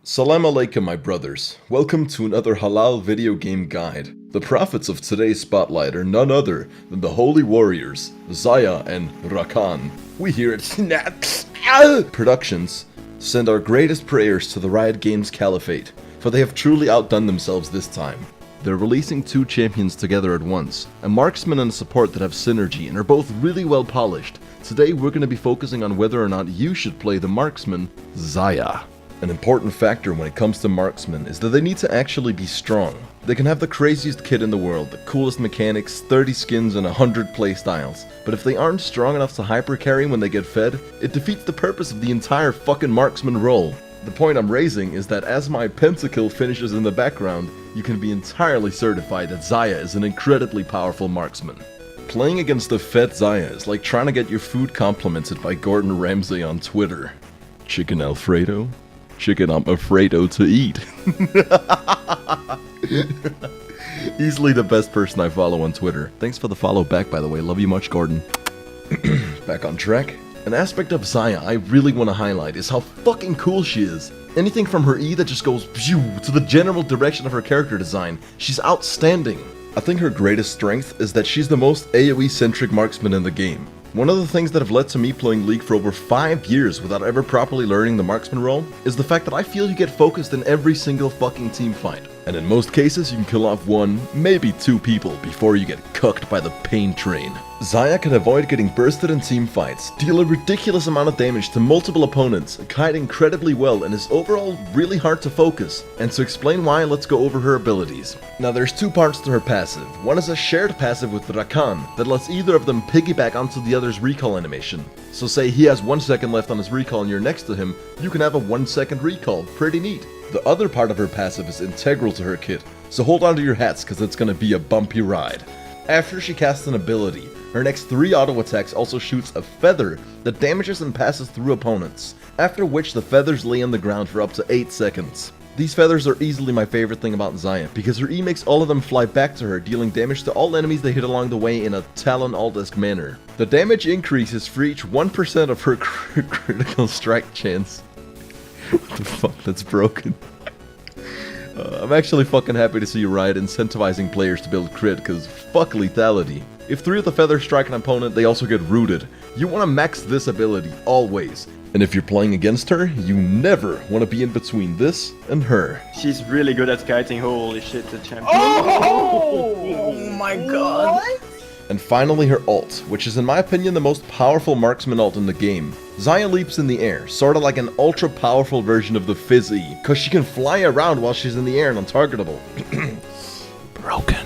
Salam alaikum, my brothers. Welcome to another halal video game guide. The prophets of today's spotlight are none other than the holy warriors, Xayah and Rakan. We here at Productions send our greatest prayers to the Riot Games Caliphate, for they have truly outdone themselves this time. They're releasing two champions together at once, a marksman and a support that have synergy and are both really well polished. Today we're going to be focusing on whether or not you should play the marksman, Xayah. An important factor when it comes to marksmen is that they need to actually be strong. They can have the craziest kit in the world, the coolest mechanics, 30 skins and 100 playstyles, but if they aren't strong enough to hypercarry when they get fed, it defeats the purpose of the entire fucking marksman role. The point I'm raising is that as my pentakill finishes in the background, you can be entirely certified that Xayah is an incredibly powerful marksman. Playing against the fed Xayah is like trying to get your food complimented by Gordon Ramsay on Twitter. Chicken Alfredo? Chicken I'm afraido to eat. Easily the best person I follow on Twitter. Thanks for the follow back, by the way. Love you much, Gordon. Back on track. An aspect of Xayah I really want to highlight is how fucking cool she is. Anything from her E that just goes phew to the general direction of her character design. She's outstanding. I think her greatest strength is that she's the most AoE-centric marksman in the game. One of the things that have led to me playing League for over 5 years without ever properly learning the marksman role is the fact that I feel you get focused in every single fucking team fight. And in most cases you can kill off one, maybe two people before you get cucked by the pain train. Xayah can avoid getting bursted in team fights, deal a ridiculous amount of damage to multiple opponents, kite incredibly well, and is overall really hard to focus. And to explain why, let's go over her abilities. Now there's two parts to her passive. One is a shared passive with Rakan that lets either of them piggyback onto the other's recall animation. So say he has 1 second left on his recall and you're next to him, you can have a 1 second recall. Pretty neat. The other part of her passive is integral to her kit, so hold on to your hats cause it's gonna be a bumpy ride. After she casts an ability, her next 3 auto attacks also shoots a feather that damages and passes through opponents, after which the feathers lay on the ground for up to 8 seconds. These feathers are easily my favorite thing about Xayah, because her E makes all of them fly back to her, dealing damage to all enemies they hit along the way in a Talon Alt-esque manner. The damage increases for each 1% of her critical strike chance. What the fuck, that's broken. I'm actually fucking happy to see Riot incentivizing players to build crit, cause fuck lethality. If 3 of the feathers strike an opponent, they also get rooted. You want to max this ability, always. And if you're playing against her, you never want to be in between this and her. She's really good at kiting, holy shit, the champion. Oh my god. What? And finally her ult, which is in my opinion the most powerful marksman ult in the game. Xayah leaps in the air, sorta like an ultra powerful version of the Fizz E, cause she can fly around while she's in the air and untargetable. Broken.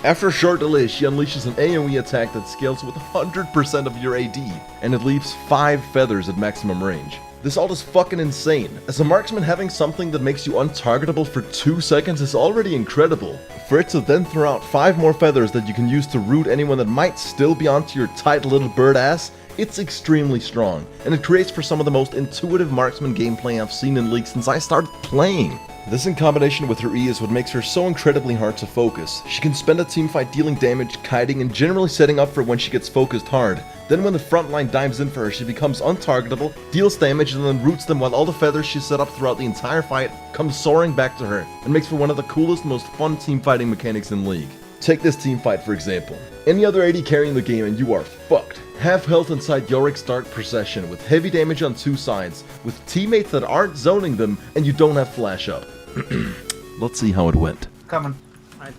After a short delay, she unleashes an AoE attack that scales with 100% of your AD, and it leaves 5 feathers at maximum range. This ult is fucking insane. As a marksman, having something that makes you untargetable for 2 seconds is already incredible. For it to then throw out 5 more feathers that you can use to root anyone that might still be onto your tight little bird ass, it's extremely strong, and it creates for some of the most intuitive marksman gameplay I've seen in League since I started playing. This in combination with her E is what makes her so incredibly hard to focus. She can spend a teamfight dealing damage, kiting, and generally setting up for when she gets focused hard. Then when the front line dives in for her, she becomes untargetable, deals damage, and then roots them while all the feathers she set up throughout the entire fight come soaring back to her, and makes for one of the coolest, most fun teamfighting mechanics in League. Take this teamfight for example. Any other AD carrying the game and you are fucked. Half health inside Yorick's Dark Procession with heavy damage on 2 sides, with teammates that aren't zoning them, and you don't have flash up. Let's see how it went. Come on. Right.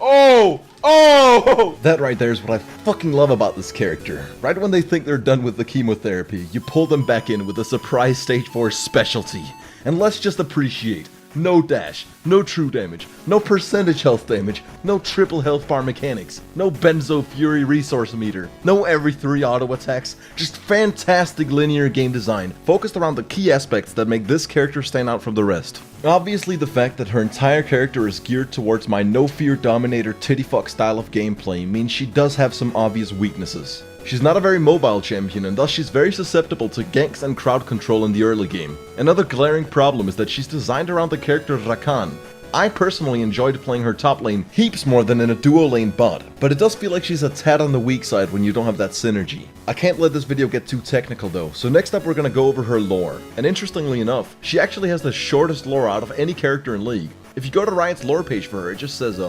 Oh! Oh! That right there is what I fucking love about this character. Right when they think they're done with the chemotherapy, you pull them back in with a surprise stage 4 specialty. And let's just appreciate. No dash, no true damage, no percentage health damage, no triple health bar mechanics, no Benzo Fury resource meter, no every 3 auto attacks, just fantastic linear game design, focused around the key aspects that make this character stand out from the rest. Obviously the fact that her entire character is geared towards my no fear dominator tittyfuck style of gameplay means she does have some obvious weaknesses. She's not a very mobile champion, and thus she's very susceptible to ganks and crowd control in the early game. Another glaring problem is that she's designed around the character Rakan. I personally enjoyed playing her top lane heaps more than in a duo lane bot, but it does feel like she's a tad on the weak side when you don't have that synergy. I can't let this video get too technical though, so next up we're gonna go over her lore. And interestingly enough, she actually has the shortest lore out of any character in League. If you go to Riot's lore page for her, it just says,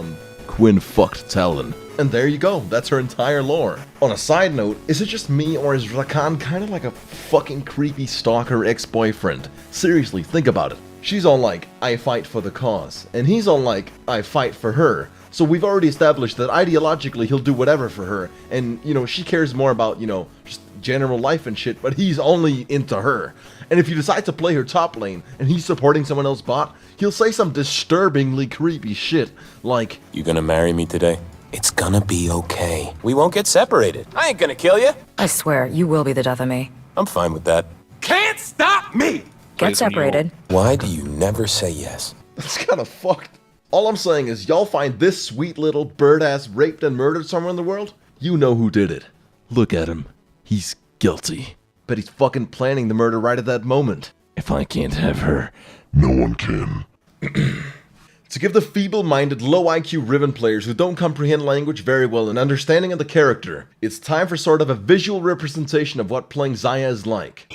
Quinn fucked Talon. And there you go, that's her entire lore. On a side note, is it just me or is Rakan kinda like a fucking creepy stalker ex-boyfriend? Seriously, think about it. She's all like, I fight for the cause, and he's all like, I fight for her. So we've already established that ideologically he'll do whatever for her, and she cares more about, just general life and shit, but he's only into her. And if you decide to play her top lane, and he's supporting someone else's bot, he'll say some disturbingly creepy shit, like, You gonna marry me today? It's gonna be okay. We won't get separated. I ain't gonna kill you. I swear, you will be the death of me. I'm fine with that. Can't stop me! Get separated. Why do you never say yes? that's kinda fucked. All I'm saying is y'all find this sweet little bird-ass raped and murdered somewhere in the world? You know who did it. Look at him. He's guilty. But he's fucking planning the murder right at that moment. If I can't have her, no one can. To give the feeble-minded, low-IQ Riven players who don't comprehend language very well an understanding of the character, it's time for sort of a visual representation of what playing Xayah is like.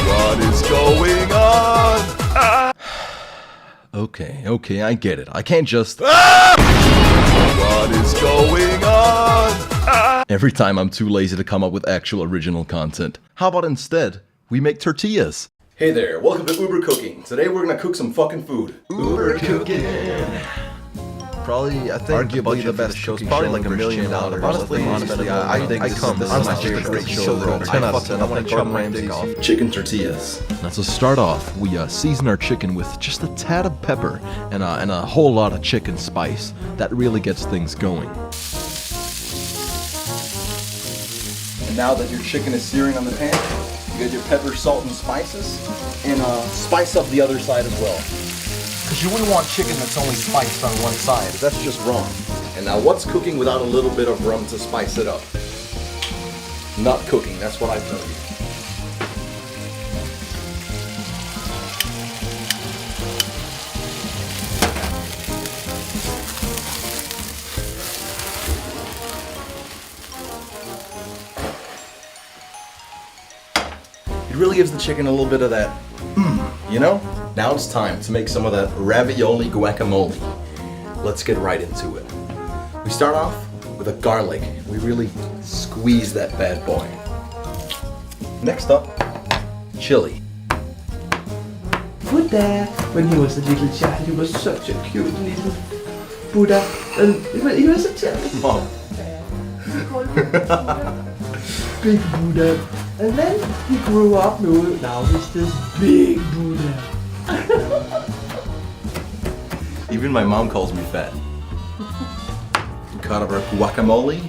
What is going on? Okay, I get it. I can't just... What is going on? Every time I'm too lazy to come up with actual original content. How about instead, we make tortillas? Hey there, welcome to Uber Cooking. Today we're gonna cook some fucking food. Uber Cooking. Probably, I think, arguably the best cooking show, probably like $1 million. Honestly, I think this is my favorite show. 10 out of 10. I want to chop my dick off. Chicken tortillas. Now to start off, we season our chicken with just a tad of pepper and a whole lot of chicken spice. That really gets things going. And now that your chicken is searing on the pan, you get your pepper, salt, and spices, and spice up the other side as well. Because you wouldn't want chicken that's only spiced on one side. That's just wrong. And now what's cooking without a little bit of rum to spice it up? Not cooking, that's what I tell you. It really gives the chicken a little bit of that, Now it's time to make some of that ravioli guacamole. Let's get right into it. We start off with a garlic. We really squeeze that bad boy. Next up, chili. Buddha, when he was a little child, he was such a cute little Buddha, and he was a child. Mom. Big Buddha, and then he grew up. Now he's this big Buddha. Even my mom calls me fat. We cut up our guacamole.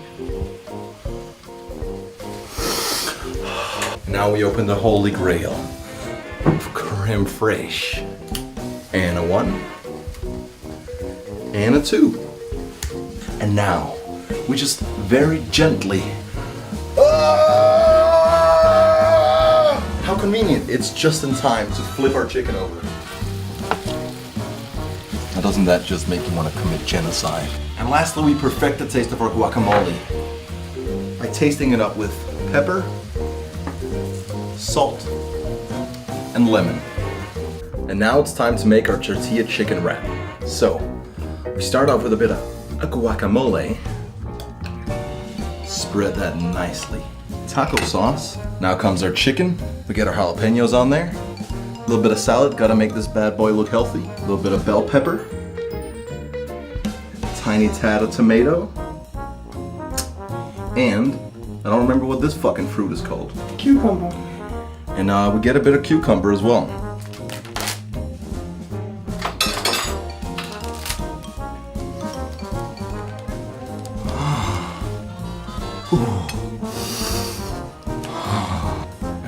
Now we open the holy grail of creme fraiche. And a 1. And a 2. And now, we just very gently... How convenient, it's just in time to flip our chicken over. Now doesn't that just make you want to commit genocide? And lastly, we perfect the taste of our guacamole by tasting it up with pepper, salt, and lemon. And now it's time to make our tortilla chicken wrap. So, we start off with a bit of guacamole. Spread that nicely. Taco sauce. Now comes our chicken. We get our jalapenos on there. A little bit of salad, gotta make this bad boy look healthy. A little bit of bell pepper. Tiny tad of tomato. And, I don't remember what this fucking fruit is called. Cucumber. And we get a bit of cucumber as well.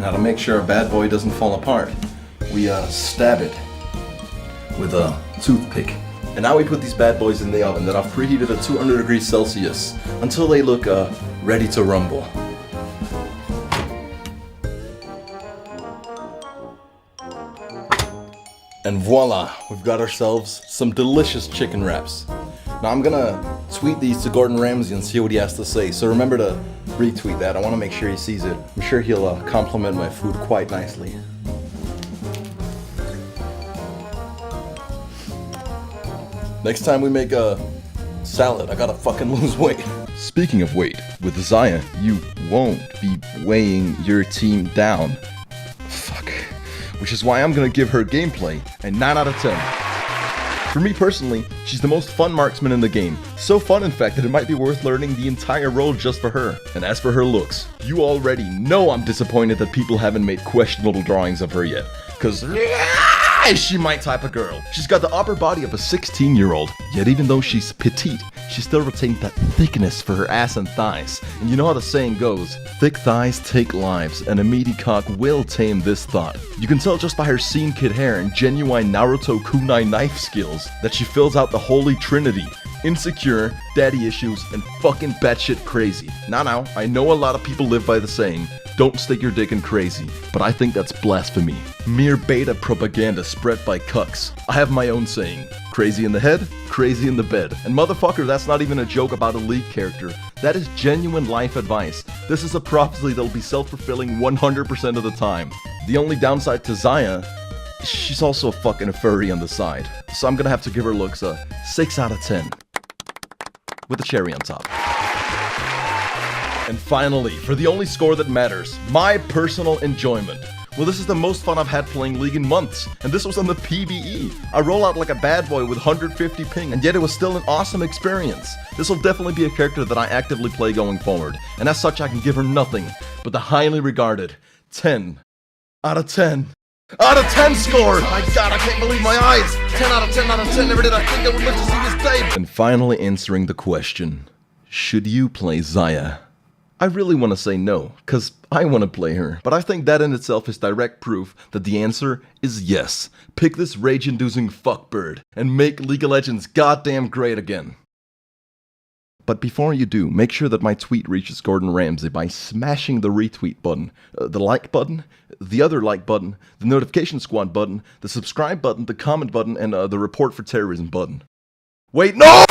Now to make sure our bad boy doesn't fall apart, we stab it with a toothpick. And now we put these bad boys in the oven that I've preheated at 200 degrees Celsius until they look ready to rumble. And voila, we've got ourselves some delicious chicken wraps. Now I'm gonna tweet these to Gordon Ramsay and see what he has to say. So remember to retweet that. I want to make sure he sees it. I'm sure he'll compliment my food quite nicely. Next time we make a salad, I gotta fucking lose weight. Speaking of weight, with Xayah, you won't be weighing your team down. Fuck. Which is why I'm gonna give her gameplay a 9 out of 10. For me personally, she's the most fun marksman in the game. So fun in fact that it might be worth learning the entire role just for her. And as for her looks, you already know I'm disappointed that people haven't made questionable drawings of her yet. Cause she my type of girl. She's got the upper body of a 16-year-old, yet even though she's petite, she still retains that thickness for her ass and thighs. And you know how the saying goes, thick thighs take lives, and a meaty cock will tame this thought. You can tell just by her scene kid hair and genuine Naruto kunai knife skills that she fills out the holy trinity. Insecure, daddy issues, and fucking batshit crazy. Now, I know a lot of people live by the saying, don't stick your dick in crazy, but I think that's blasphemy. Mere beta propaganda spread by cucks. I have my own saying, crazy in the head, crazy in the bed. And motherfucker, that's not even a joke about a League character. That is genuine life advice. This is a prophecy that'll be self-fulfilling 100% of the time. The only downside to Xayah, she's also a fucking furry on the side. So I'm gonna have to give her looks a 6 out of 10. With a cherry on top. And finally, for the only score that matters, my personal enjoyment. Well, this is the most fun I've had playing League in months, and this was on the PvE. I roll out like a bad boy with 150 ping, and yet it was still an awesome experience. This will definitely be a character that I actively play going forward, and as such I can give her nothing but the highly regarded 10 out of 10. Out of 10 score! My god, I can't believe my eyes! 10 out of 10 out of 10, never did I think I would live to see this day! And finally answering the question, should you play Xayah? I really want to say no, cause I want to play her, but I think that in itself is direct proof that the answer is yes. Pick this rage-inducing fuckbird, and make League of Legends goddamn great again. But before you do, make sure that my tweet reaches Gordon Ramsay by smashing the retweet button, the like button, the other like button, the notification squad button, the subscribe button, the comment button, and the report for terrorism button. Wait, no!